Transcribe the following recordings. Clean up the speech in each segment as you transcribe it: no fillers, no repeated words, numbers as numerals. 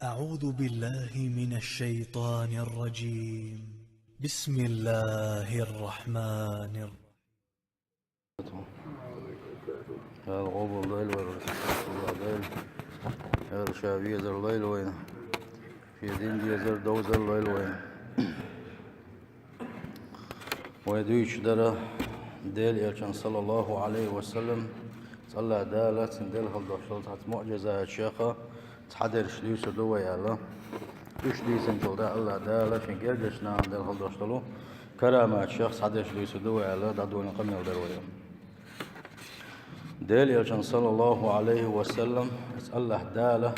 أعوذ بالله من الشيطان الرجيم. بسم الله الرحمن الرحيم. الغب الليل والليل الشافية ذا الليل وين في دين دي ذا دوز الليل وين ويدوش درا ديل يرشان صلى الله عليه وسلم صلى دالة سندل خلدو شلطات معجزة الشيخة تحضر شليس دوا يالا إيش دي سنجل الله دالة شن جرجشنا دل خلدو شلو كرامات الشيخ تحضر شليس دوا يالا دادوين قمي ودرويا ديل يرشان صلى الله عليه وسلم الله دالة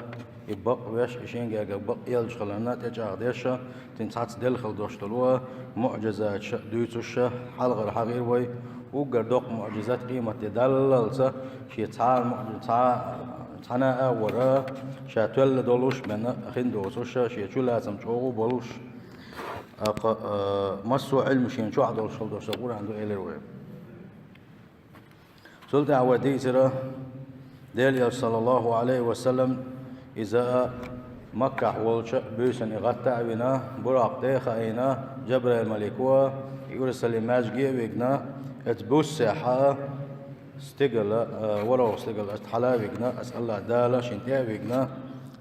يبق ويش إشين جاك بق يلج خلنا تجاه ديشة تنسات دل خلدو شلوه معجزات دوتش حلقة حغير وي وقردوق معجزات قيمة دللسة شي تعال تانا ورا شاتول دولوش من أخين دوسوش شي شو لازم شو بولوش مسو علم شين شو عدول شل دوش تقول عنده إيلر وي سلطة عودي سرا ديل صلى الله عليه وسلم إذا مكة والش بيسن إغتى بنا براق ديخا جبريل ملكوا يرسل ماجي بيجنا اتبوس ساحة استقل ورا استقل استحلا بيجنا أسأل الله دالة شنتيا بيجنا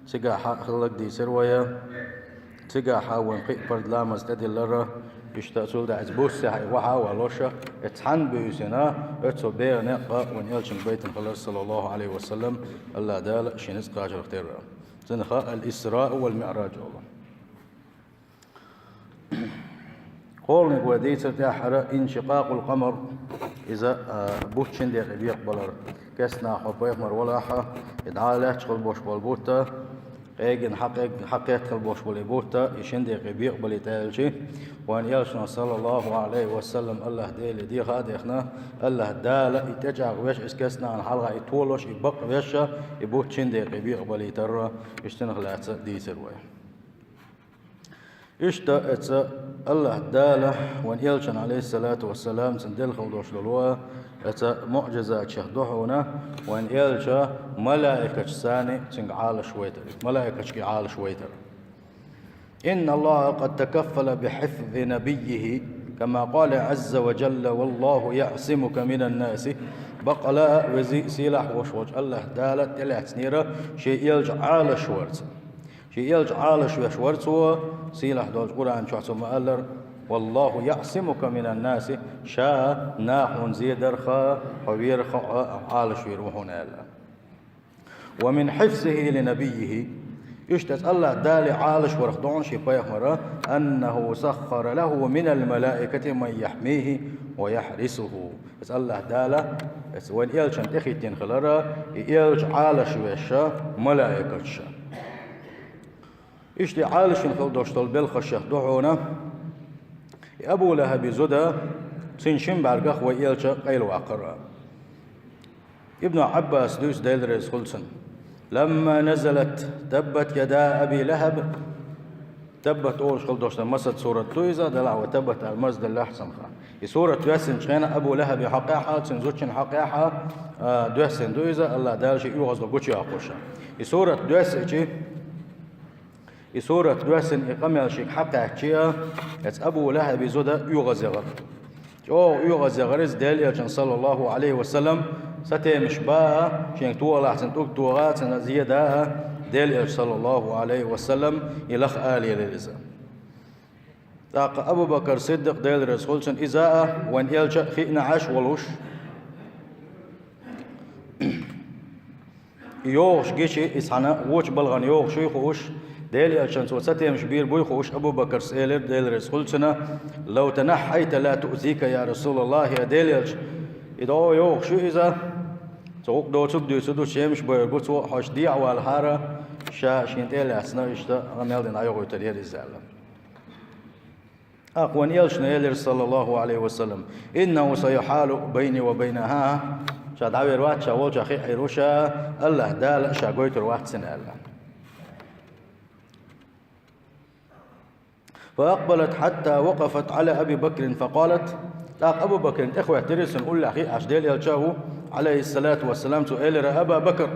سجاحة خلق دي سروية سجاحة ونقي برد لامز تدي لرا يشتغل ده اتبوس ساحة وحا ولوشة اتحن بيسنا اتو بير نقا ونيلشن بيت خلص صلى الله عليه وسلم الله دالة شنس قاجر اختير زنخاء الإسراء والمعراج الله قولنا وديت تاحرة انشقاق القمر إذا بوتشن دي بيقبل كسنا حبيق ولاحة إدعاء له تشغل بوش بالبوتا قيجن حقيقة البوش بالبوتا يشن دي بيقبل تالشي وأن يلشنا صلى الله عليه وسلم الله ديل دي خادخنا الله دال يتجع ويش إسكسنا عن حلقة يطولش يبق ويشا يبوتشن دي بيقبل ترى يشتنخ لاتس دي سروي إشتا إتسا الله دالة وان يلشن عليه الصلاة والسلام سندل خودوش للوا إتسا معجزة شهدوحونا وان يلشا ملائكة ساني تنق عال شويتر ملائكة شكي عال شويتر إن الله قد تكفل بحفظ نبيه كما قال عز وجل والله يعصمك من الناس بقلا وزي سلاح وشوش الله دالة تلعت سنيرة شيء يلج عال شويتر يلج عالش وشورتو سيلح دول قرآن شعتو مألر والله يعصمك من الناس شا ناحون زيدرخا ويرخا عالش ويروحون ألا ومن حفظه لنبيه يشتت الله دالي عالش ورخدون شبايخ أنه سخر له من الملائكة من يحميه ويحرسه بس الله دالة وين يلج انتخي تنخلرا يلج عالش وشا ملائكة شا إشتي عالشين خلدوشتل بالخشة دعونا أبو لهب زدا سنشن برقخ ويلش قيل وأقرأ ابن عباس دوس ديلرز خلصن لما نزلت تبت يدا أبي لهب تبت أول خلدوشتل مسد سورة تويزة دلع وتبت المزد اللي أحسن خا سورة دوسن شينا أبو لهب حقاحة سنزوتشن حقاحة دوسن دويزة الله دالش يوغز لقوتش أقوشا سورة دوسن سورة دوسن إقامة شيك حقا كيا أبو لهب زودا يغزغر يغزغرز داليا صلى الله عليه وسلم ستي مشبا شيك طول أحسن توغات زيادة داليا صلى الله عليه وسلم يلخ آلي للإزا تاق أبو بكر صدق دال رسول سن إزاء وان يلجأ خينا عاش ولوش يوغش جيشي إسحنا ووش بلغن يوغ شيخوش ديلي عشان سوستي مش بير بوي خوش أبو بكر سيلر ديل رسول سنة لو تنحيت لا تؤذيك يا رسول الله يا ديلي إذا يوغ شو إذا توق دو تب دو سدو شيمش بير بوتو حش ديع والحارة شا شينتيل أسنا إشتا غميل دين أيوغو تريد الزالة أقوان يلشنا يلر صلى الله عليه وسلم إنه سيحال بيني وبينها شا دعوير واحد شا والجا خي حيروشا الله دال شا قويتر واحد سنة الله فأقبلت حتى وقفت على أبي بكر فقالت أبو بكر إخوة ترسن قول لأخي عشديل يلجاه عليه الصلاة والسلام سؤال أبا بكر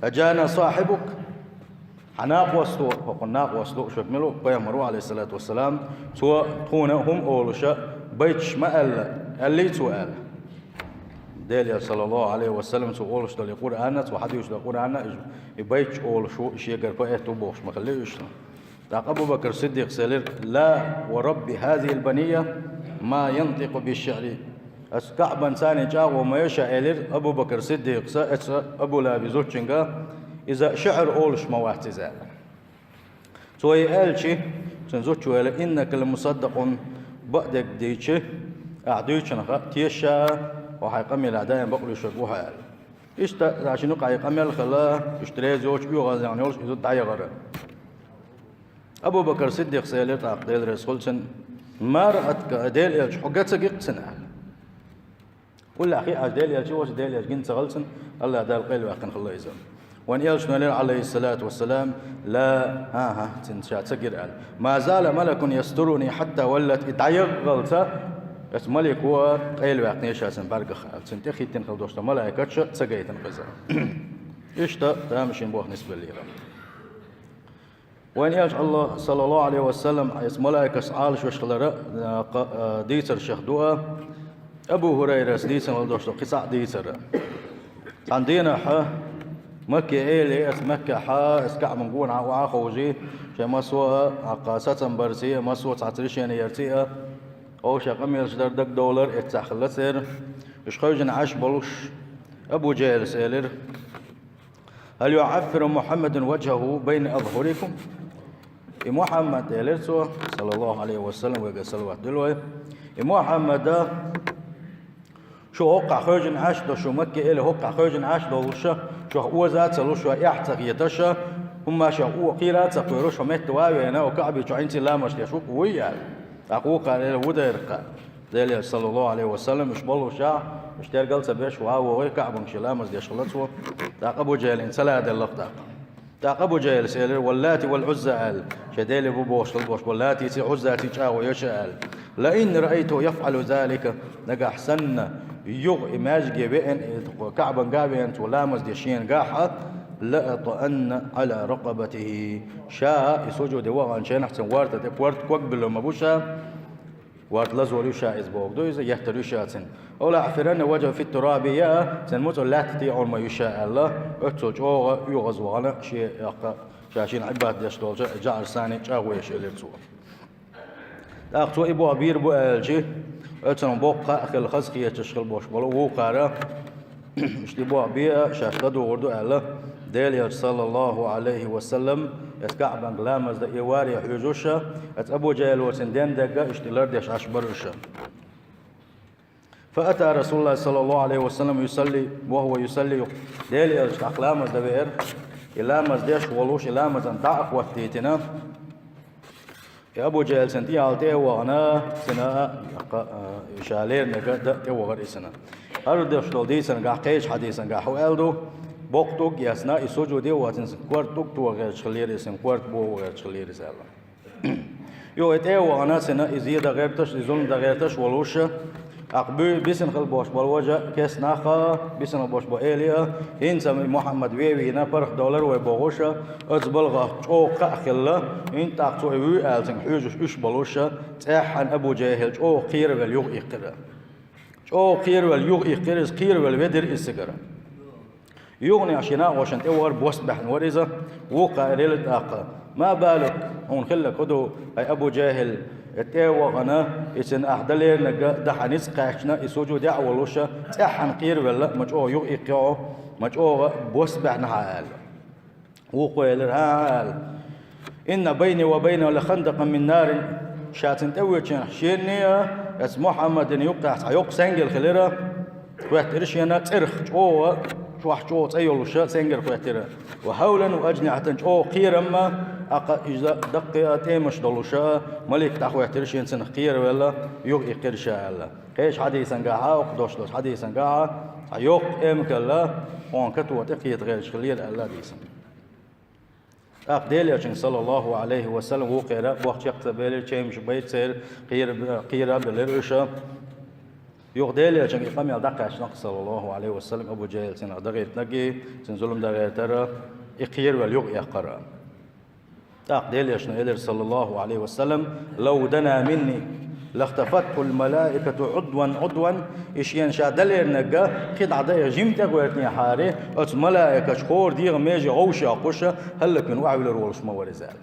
أجانا صاحبك عناق وصلوا فقناق وصلوا شكملوا بيامروا عليه الصلاة والسلام تو تونا هم أولشا بيتش ما اللي سؤال ديل صلى الله عليه وسلم تو أولش دل القرآن تو حد يشتغل القرآن يبيتش أولشو شيء قربا يتوبوش ما خليه أبو بكر الصديق سألر لا ورب هذه البنية ما ينطق بالشعر أسكعبا ثاني جاء وما يشاء إلر أبو بكر الصديق أبو لابي زوجنجا إذا شعر أولش ما واحتزال سوي ألشي سنزوجوا إلى إنك لمصدق بعدك ديتشي أعديتش نخا تيشا وحيقمي الأعداء بقول يشربوها يعني إيش عشان نقع يقمي الخلا اشتري زوج يوغاز يعني أولش إذا دعي غيره أبو بكر الصديق سألر تعقديل رسولسن ما رأتك أديل إلش حقتك يقتنع ولا أخي أديل إلش وش أديل إلش جنت غلسن الله أدال قيل وأقن خلا يزال وأن يلش نليل عليه الصلاة والسلام لا تنشات سجر قال ما زال ملك يسترني حتى ولت اتعيق غلطة بس ملك هو قيل وأقن يشاسن بارك خال سنتخي تنخل دوشتا ملائكتش سجيتن قزا إشتا تامشين بوخ نسبة لي وين ياج الله صلى الله عليه وسلم اس ملائكة عالش وشخلرة ديتر شخدوها أبو هريرة ديتر ولدوشتو قصع ديتر عندنا حا مكة إيلي اس مكة حا اسكع منقون وعاخوجي شا مسوى عقاسة برسية مسوى تعتريشين يرتيها أو شا قمير شدر دك دولار اتساخلتر اش خوجن عاش بلوش أبو جهل سيلر هل يعفر محمد وجهه بين أظهركم محمد يلرسو صلى الله عليه وسلم ويقول صلوات دلوه محمد شو وقع خرجن عشد شو مكة إلي وقع خرجن عشد وشا شو هو ذات سلو شو يحتق يتشا هم شو هو قيرات سقيرو شو ميت واوي أنا وكعبي شو عينتي لا مش يشوك ويا أقوق على ودا يرقى ذلك صلى الله عليه وسلم مش بلو شاع مش ترجل سبيش واو ويكعب مش لا مش يشغلته تعقبوا جاهلين سلاد اللقطة تعقبوا جاهل سيلر واللاتي والعزى قال شديل بوش البوش واللاتي تي عزى تجاو يشال لئن رأيته يفعل ذلك نجح سنة يغ إماج بين كعبا قابين تلامز ديشين قاحة لأطأن على رقبته شاء يسجد وغن شين أحسن وارت قبل ما بوشا وارت لزول يشاء إزبوك دويز يحتر يشاء أولا عفرن وجه في التراب يا سنموت لا تطيعون ما يشاء الله أتسوج أو يغز وغنا شيء يقى شاشين عباد يشتغل جعل ثاني جاوي شيء للسوق أقطع إبو عبير بو ألجي أتسن بوقع أخي الخزقية تشغل بوش بلو وقارا مش لبو عبير شاشتدو غردو ألا ديل صلى الله عليه وسلم يسكع بنغلامز دا يواري حجوشا أبو جهل وسندين دقا اشتلر ديش عشبرشا فأتى رسول الله صلى الله عليه وسلم يصلي وهو يصلي ديل أخلامز دا بير إلامز ديش ولوش إلامز أن دعق وقتيتنا يا أبو جهل سنتي عالتيه وغنا سنة شالير نقا دا وغر سنة أردف شلو دي سنة قا قيش حديثا قا حوالدو بوقتوك ياسنا يسوجو دي واتن كوارتوك تو غير شخلير سن كوارت بو غير شخلير سالا يو اتيه وغنا سنة إزيدا غير تش إزون دا غير تش ولوش أقبل بيسن خل بوش بالوجه كيس ناخا بيسن بوش بإيليا إنسا محمد ويوي $1 ويبوغوشا أزبلغا شوقا خلا إنت أقصو إيوي آلسن حيوجوش إش بلوشا تاحن أبو جاهل شو قير واليوغ إقرا شو قير واليوغ إقرا قير والودر إسقرا يغني عشناء وشان تور بوسبح ورزة وقع ريلت آقا ما بالك هون خلك خدو أي أبو جاهل اتيوا غنا إسن أحدلير نجا دحنيس قاشنا يسوجو دعوة لوشا تحن قير ولا مجو يقيقعو مجو بوسبح نحال وقيل هال إن بيني وبينه لخندقا من نار شاتن تويتشن شيرنيا اس محمد يقطع يق سنجل خليرة كويترشينا ترخ جو شوح جو تأيلو شا سنجر كويترا وحولا وأجنحة جو قيرما أقا إذا دقيقة تيمش دلوشا ملك تحوي ترشين سن قير ولا يوق إقرشا الله كيش حديثا قاعة وقدوش دوش حديثا قاعة يوق إمك الله وان كتوة تقيت غير شخليل الله ديسا أقديل يجن صلى الله عليه وسلم وقيرا وقت يقتبالي تيمش بيت سير قيرا بالرشا يقديل يجن إقام يلدقى عشناق صلى الله عليه وسلم أبو جهل سن أدغيت نقي سن ظلم دغير ترى إقير واليوق يقرأ تقديل يشنا إلر صلى الله عليه وسلم لو دنا مني لاختفته الملائكة عضوا إشيان شادلير نجا خد عدايا جيمتا قويتني حاري أت ملائكة شخور ديغ ميجي غوشة قوشة هلك من وعي للرولش موارزال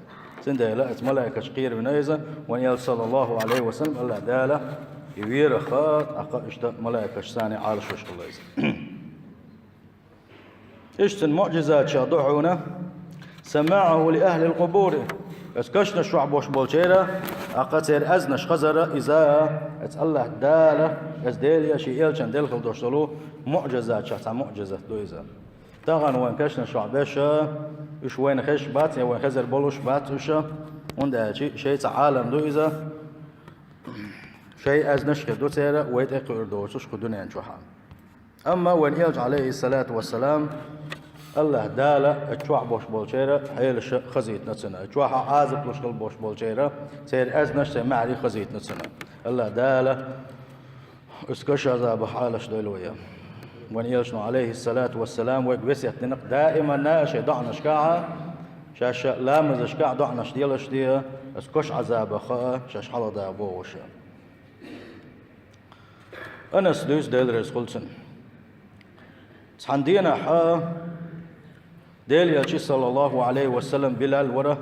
سنده لا أت ملائكة شقير بنايزة وان صلى الله عليه وسلم الله دالة يوير خاط أقا إشتا ملائكة شساني عالش وش الله يزال إشت المعجزات شاضعونا سماعه لأهل القبور اسكشنا شعب وش بولشيرا أقاتير أزنش خزرة إذا الله دالة أزديليا شيئل شندل خلدوشتلو معجزات شخصا معجزة دو إذا تاغن وين كشنا شعبشا إيش وين خش بات وين خزر بولوش بات وشا وند شيء عالم دو إذا شيء أزنش خدو تيرا ويت إقر دوشش خدونا نشوحان أما وين يلج عليه الصلاة والسلام الله دالة اتشوح بوش بولشيرا حيل خزيت نتسنا اتشوح عازب لوش بوش بولشيرا سير أزنش سمعري خزيت نتسنا الله دالة اسكش عذاب حالش دلويا وان يلشنا عليه الصلاة والسلام ويقبس يتنق دائما ناشي ضعنا شكاعة شاش لامز شكاع ضعنا شديلش ديا اسكش عذاب خاء شاش حلا دابو وشا أنا سدوس ديل رزقلتن سحندينا حا ديل يلشي صلى الله عليه وسلم بلال ورا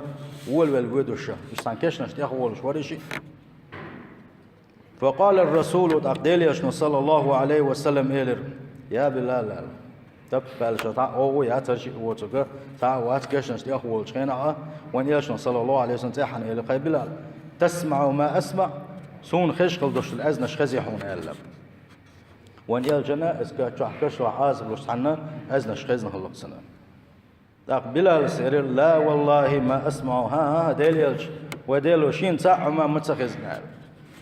والودوشة يستنكشنا اشتياخ ولش ورشي فقال الرسول ديل يشنا صلى الله عليه وسلم إلر يا بلال تبقى شطاع أو يا ترشي وتوكا تاع واتكشنا اشتياخ ولش خينا وان يلشنا صلى الله عليه وسلم تاحن إلى قي بلال تسمع ما أسمع سون خشقل دوش الأزنش خزيحون ألم وان يلجنا اسكا تشحكش وحاسب لوش حنا أزنش خزنا خلق سنة بلال سيرير لا والله ما أسمع ها ديل يلج وديلو شين تاع ما متخزنا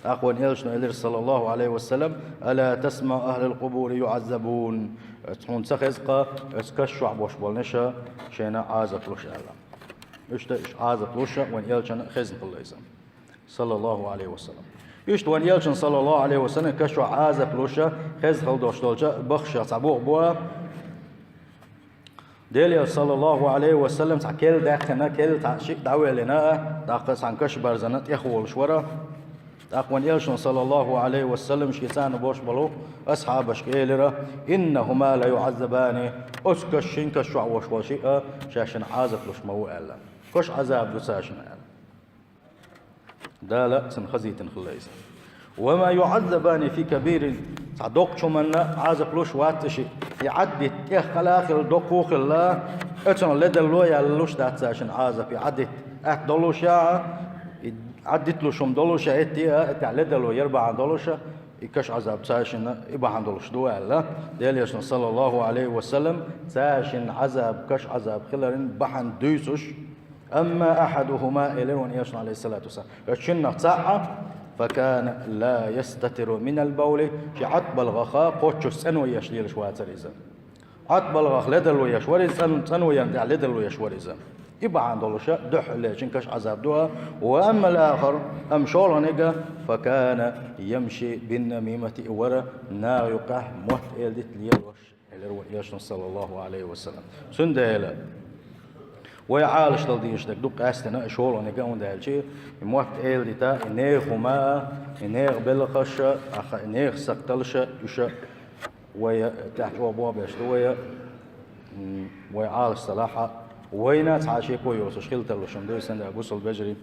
أخوان يلجنا إلير صلى الله عليه وسلم ألا تسمع أهل القبور يعذبون تكون تخزقا اسكشوا عبوش بولنشا شينا عازب لوش ألا إيش عازب لوشا وان يلجنا خزن الله يسلم صلى الله عليه وسلم إيش وان يلجنا صلى الله عليه وسلم كشوا عازب لوشا خزن دوش دولجا بخشا تعبوه بوا ديل صلى الله عليه وسلم تعكل داخنا كل تعشيق دعوة لنا داقص عن كش برزنات يخول شورا أخوان يلشن صلى الله عليه وسلم شيطان بوش بلو أصحاب شكيلرا إنهما لا يعذبان أسكشين كشوا وش وشيء شاشن عازب لش مو ألا كش عذاب لساشن ألا دالا سنخزيت خليس وما يعذبان في كبير صدق شو منا عازب لوش واتشي يعدي خلاخل دقوق الله اتن لدلو يالوش داتشن عازب يعدي دلوشا عدت له شم دلوشا اتيا تعلدلو يربع دلوشا يكش عذاب تاشن يبع دلوش دو الله ديل صلى الله عليه وسلم تاشن عذاب كش عذاب خلرن بحن دوسش اما احدهما الون يشن عليه الصلاه والسلام اتشن تاعه فكان لا يستتر من البول في عطب الغخاء قوتش سنو يشليل شواتر إذا عطب الغخ لدلو يشوري سنو يندع لدلو يشوري إذا يبقى عنده شيء دح ليشن كش عذاب دوها وأما الآخر أم شورا نجا فكان يمشي بالنميمة ورا نايقه موت إلدت ليش صلى الله عليه وسلم سندهلا ويعالش دلديش دك دوك أستنا شغل نجا وندهالشي موت إلدتا إنيخ وما إنيخ بلقش أخ إنيخ سقتلش يش ويا تحت وابواب يشتويا ويعالش صلاحة وينات عاشي كويوس شخيل تلوشن دوي سند أقوس البجري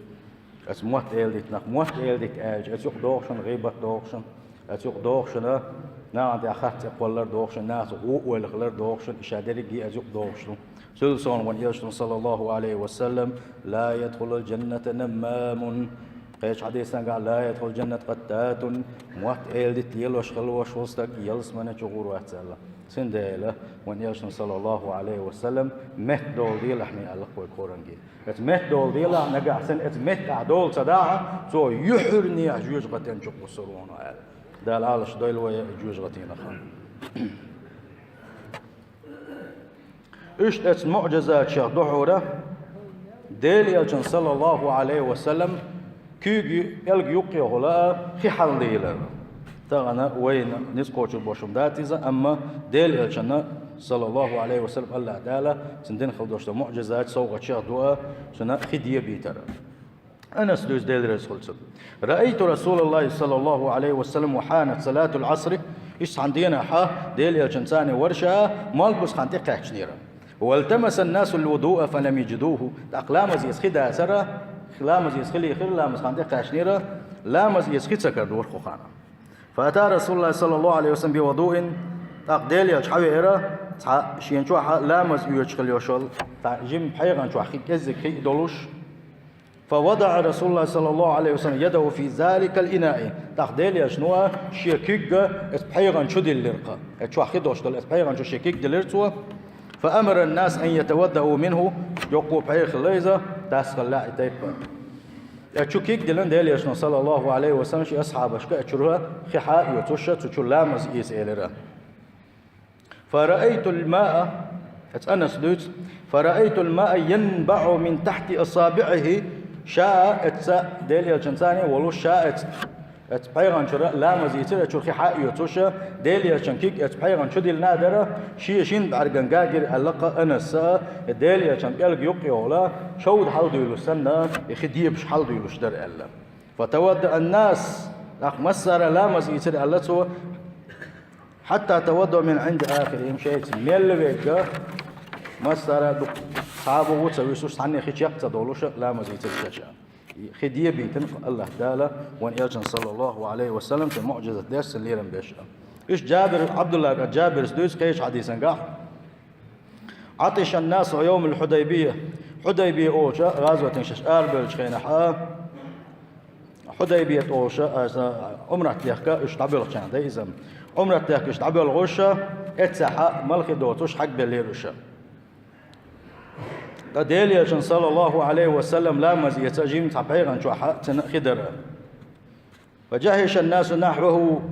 أتموت إلدت نخ موت إلدت أج أتيق دوخشن غيبة دوخشن أتيق دوخشن نعم أخذت أقولر دوخشن ناس وقول خلر دوخشن إشادرجي أتيق دوخشن سلسون ونيرشن صلى الله عليه وسلم لا يدخل الجنة نمام قيش حديثا قال لا يدخل الجنة قتات موت إلدت يلوش خلوش وسطك يلس من جغور واتسالا سنديلا ونيرشن صلى الله عليه وسلم مت دول دي لحمي الله قوي كورنجي ات مت دول دي لا نجا حسن ات مت عدول صداعة تو يحرني عجوز غتين جق السرون وعال ده العالش دول ويجوز غتين خان إشت معجزات شيخ دحورة ديل يلجن صلى الله عليه وسلم كيجي يلقي يقيه لا في حل ديلا تغنى وين نسقوش البوشم داتيزا أما ديل يلجن صلى الله عليه وسلم الله تعالى سندين خلدوش معجزات سوق شيخ دعاء سنة خدية بيتر أنس دوز ديل رسول رأيت رسول الله صلى الله عليه وسلم وحانت صلاة العصر إيش عندنا ديل يجنساني ورشة مالبس خانتي قاحشنيرا والتمس الناس الوضوء فلم يجدوه أقلامز يسخدها سرا لامز يسخلي خير لامز خانتي قاحشنيرا لامز يسخد سكر دور خوخانا فأتى رسول الله صلى الله عليه وسلم بوضوء ديل يجحوي إرا شين شوحا لامز يجخل يوشل جيم حيغان شوح خي كزك خي دولوش فوضع رسول الله صلى الله عليه وسلم يده في ذلك الإناء تقديل يشنوها شيكيك اسبحيغان شو دلرقا اتشو خدوش دل اسبحيغان شو شيكيك دلرتوا فأمر الناس أن يتودعوا منه يقو بحيغ الليزة تاسخل لا إتايبا اتشو كيك دلن ديل يشنو صلى الله عليه وسلم شي أصحابش كأتشروها خحاء يتوشت وشو لامز إيسئلرا فرأيت الماء أتأنس دوت فرأيت الماء ينبع من تحت أصابعه شاء اتسا ديل يلشنساني ولو شاء اتبحيغان شرا لا مزيتر اتشوخي حق يتوشا ديل يلشنكيك اتبحيغان شو ديل نادرة شين بعرقان قاقر اللقا أنسا ديل يلشنكيلك يقيولا شود حالدو يلسنا يخديبش حالدو يلشدر ألا فتودع الناس مسر لا مزيتر ألتو حتى تودع من عند آخرهم شيء ميل بيكا مسر صعبه وتسوي سوس عني خيش يقتضولوش لا مزيت الشاشة خديه بيتن الله تعالى وان يلجن صلى الله عليه وسلم في معجزة درس اللي رم بيش إيش جابر عبد الله جابر سدوس كيش حديثا قاح عطش الناس يوم الحديبية حديبية أوشا غازوة شش أربل شخينحا حديبية أوشا عمرة تيخكا إيش تعبير خشان ده إذا عمرة تيخكا إيش تعبير غوشا اتسحا ملخي دوتوش حق بالليروشا ديليا صلى الله عليه وسلم لا مزية تجيم تعبيرا شو خدر فجهش الناس نحوه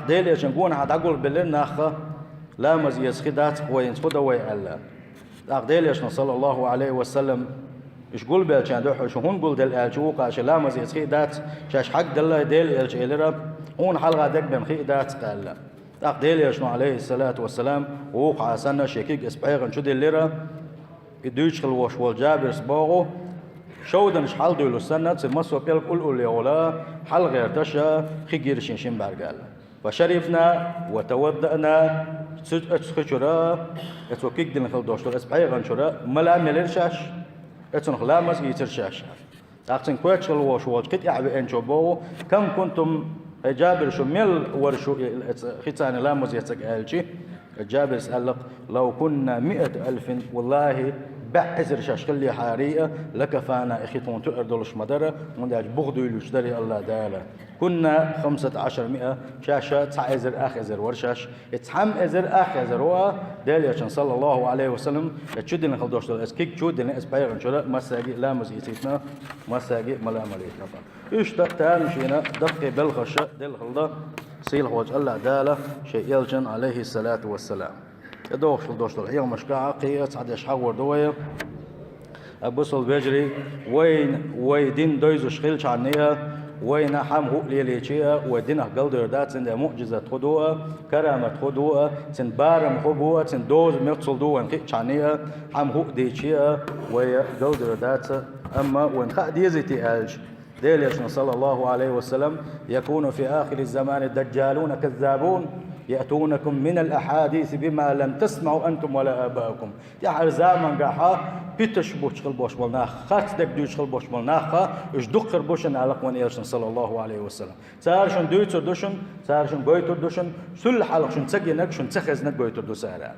ديليا نقول هتقول بالليل ناخه لا مزية خدات وين خدا ويعلا ديليا صلى الله عليه وسلم إيش قول بالشان دوح شو هون قول دل الجوق عشان لا مزية خدات شاش حق دل ديليا الجيلرا هون حلقة دك بين خدات قال ديليا عليه الصلاة والسلام وقع سنة شكيك إسبعير شو دليرا يدوش خلوش والجابر سباغو شودن شحال دولو سنة تمسوا بيلك أولي ولا حل غير تشا خير شنشين برقال فشرفنا وتودأنا اتخشرا اتوكيك دين خلدوش تو اسبعي غنشرا ملا ملرشاش اتنخ لامس يترشاش اقتن كويتش خلوش والجكت يعبي انشو بو كم كنتم جابر شو مل ورشو ختان لامس يتك الجي جابر سألق لو كنا 100,000 والله بعثر شاشكلي حارية لكفانا إخيطون تؤردلش مدرة ونداج بغدو يلوشدري الله دالا كنا 15 شاشة تعزر آخزر ورشاش اتحم ازر آخزر وا داليا صلى الله عليه وسلم تشدنا خلدوش دول اسكيك تشدنا اسبايغن شرا مساجي لا مزيتنا مساجي ملا مليتنا ايش تاني شينا دقي بالخشة دل خلدا سيل هوج الله دالا شيء يلجن عليه الصلاة والسلام دوش دول هي مشكعة قياس عاد يشحور دوية أبوصل بيجري وين دويزو شخيل شعنيها وين حم هو ليليشيا ودينه قلدر دات سند معجزة خدوها كرامة خدوها سند بارم خبوها سند دوز مقصل دوها نقيق شعنيها حم هو ديشيا ويا قلدر دات أما وين خا ديزتي ألج ديليش صلى الله عليه وسلم يكون في آخر الزمان الدجالون كذابون يأتونكم من الأحاديث بما لم تسمعوا أنتم ولا آباؤكم يا زمان قاحا بيتش بوش خلبوش ملناخ خات دك دوش خلبوش ملناخ إيش دقر بوشن على قوان إيرشن صلى الله عليه وسلم سارشن دويتر دوشن سارشن قويتر دوشن سل حلق شن تسجنك شن تخزنك قويتر دو سارا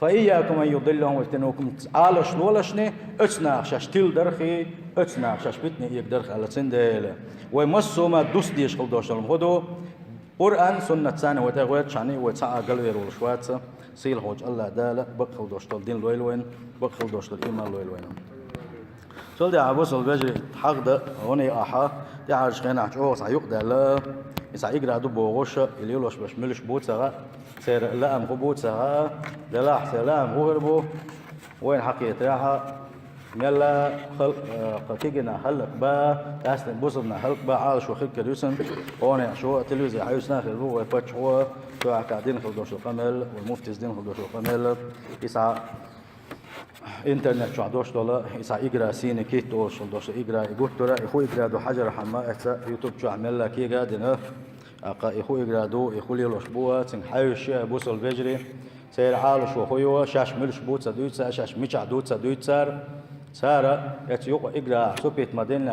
فإياكم أن يضلهم ويفتنوكم عالش نولشني اتناخ شاش تيل درخي اتناخ شاش بيتني يقدرخ على سنديل ويمسوا ما دوس ديش خلدوش المغدو قرآن سنة ثانية وتغويت شعني وتسعى قلبي والشوات سيل هوج الله دالة بقخل دوشت الدين لويلوين بقخل دوشت الإيمان لويلوين سول دي عبوس البجري حق ده هوني أحا دي عارش خينا عجوه سعيق دالة يسعى يقرأ دبو غوش يليولوش باش ملش بوت سغا سير لأم غبوت سغا دلاح سلام غربو وين حقيت راحة ملا خلق قتيجنا خلق با تاسن بوصلنا خلق با عالش وخلق كدوسن وانا شو تلفزيون حيوسنا خلو وفتح هو تو قاعدين خلدوش القمل والمفتي دين خلدوش القمل يسعى انترنت شو عدوش دولا يسعى يقرا سين كيت دوش دوش يقرا يقول ترى اخو يقرا دو حجر حما يوتيوب شو عمل لك كي قاعدنا اخو يقرا دو اخو ليلوش بوا تن حيوش بوصل بجري سير عالش وخويو شاش ملش بوت سدويت شاش ميچ عدوت سدويت سارة يتيوق إجرا سوبيت مدينة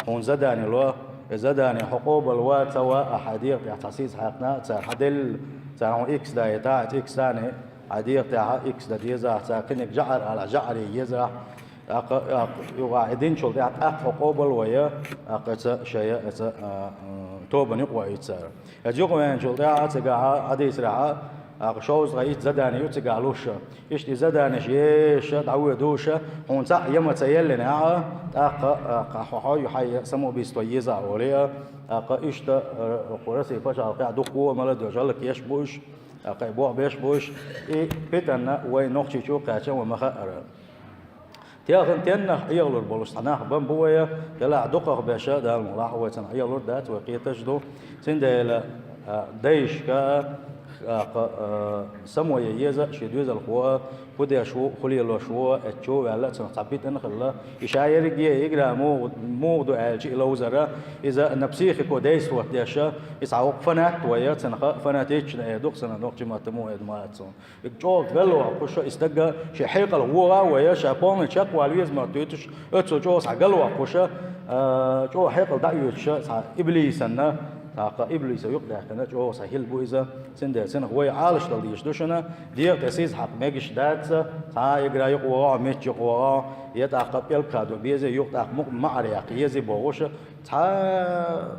هون زداني لو زداني حقوق الوات سوا أحاديق تحسيس حقنا صار حدل صار هون إكس دا يتاع إكس ثاني حديق تاع إكس دا يزرع صار كنك جعر على جعري يزرع يقاعدين شغل تاع حقوق الويا شيء توبن يقوى يتصير يجوق وين شغل تاع تقع عدي يسرع شوز غيت زداني يتقع لوش يشتي زداني شيش تعودوش هون صح يما تسيلنا حي حي سمو بيستويزا اوريا اشتا قرسي فاش قاعد قوه مال دوجلك يشبوش بوع بيشبوش اي بيتنا وين نوختي شو قاچا وما خر تياغن تينا يغلر بولش حناخ بن بويا يلا دقق باشا دا الملاح ويتن يغلر دات وقيتجدو سندل دايش كا سموية يزا شدوز الخوا بدي شو خلي الله شو أشوا ولا تنقبيت إن خلا يشاير جي يقرأ مو دو عالج إلى وزراء إذا نبسيخ كوديس وقت يشا يسعوق فنات ويا تنخ فناتيش يدوق سنة نوق جماعة مو إدماء تون الجوال غلوا كوش استجا شيء حيق الهوا ويا شابون شق والويز ما تيتش أتسوجوس عقلوا كوش جو حيق الدعيوش إبليس إنه إبليس يقدر كنا جو سهيل بويزا سند سنة هو عالش دليش دوشنا دير تسيز حق ماجش دات تا يقرأ يقوى ميت يقوى يتعقب يلقى بيزي يقطع معريق يزي بوش تا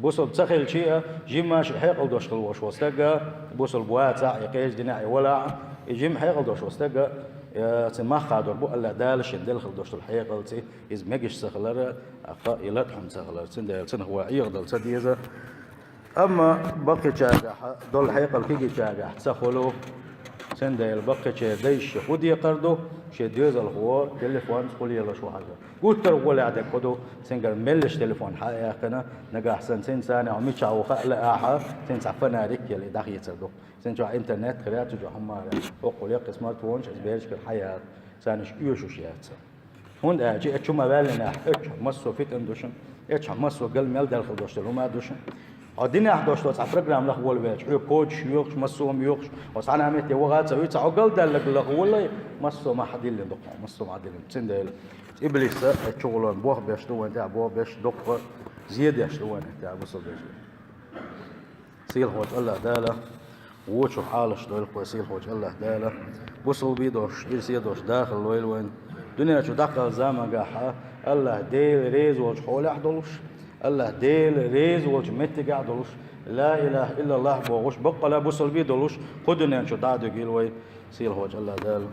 بوصل تخيل شيء جيماش حيق الدوش خلوش وستجا بوصل بواتع يقيش دناعي ولا يجيم حيق الدوش وستجا ما خادر بو الله دالش دل خلدوش الحيق قلتي إز ماجش سخلر يلاتهم سخلر سند هو يقدر سديزا أما بقي شاجع دول حيق الكيجي شاجع سخلو سند البقي شديش خدي قردو شديز الهو تليفون خلي يلا شو حاجة قلت ترى ولا عندك خدو سنجر ملش تليفون حقيقة كنا نجح سنتين سنة عم يشعو خلا أحا سنسعفنا ريك يلي داخل يتصدق سنجوا إنترنت خلات تجوا حمارة وقول يا سمارت فون إزبيرش كالحياة سانش يوشو شيات هون أجي أشوف ما بالنا أشوف مصو فيت إندوشن أشوف مصو قل مال داخل دوشة لو ما دوشن عدينا 11 وتسع برنامج له ولا بيش حيو كوتش يوكش مسوم يوكش وصانا عملت يوغات سويت عقل دلك له ولا مسو ما حد اللي دق مسو ما عدل سندل ابليس شغلون بوخ بيش دو انت بو بيش دق زياده ايش دو انت بوصل بيش سيل هوج الله داله وشو حالش دول كويسيل هوج الله داله بوصل بيدوش يسيدوش داخل وين دنيا شو دخل زمان قاحه الله ديل ريز وج حول احدلش الله ديل ريز وج مت قاعدلش لا اله الا الله بوغش بقى لا بوصل بيدلش خدنا شو دادو قيل وي سيل هوج الله دال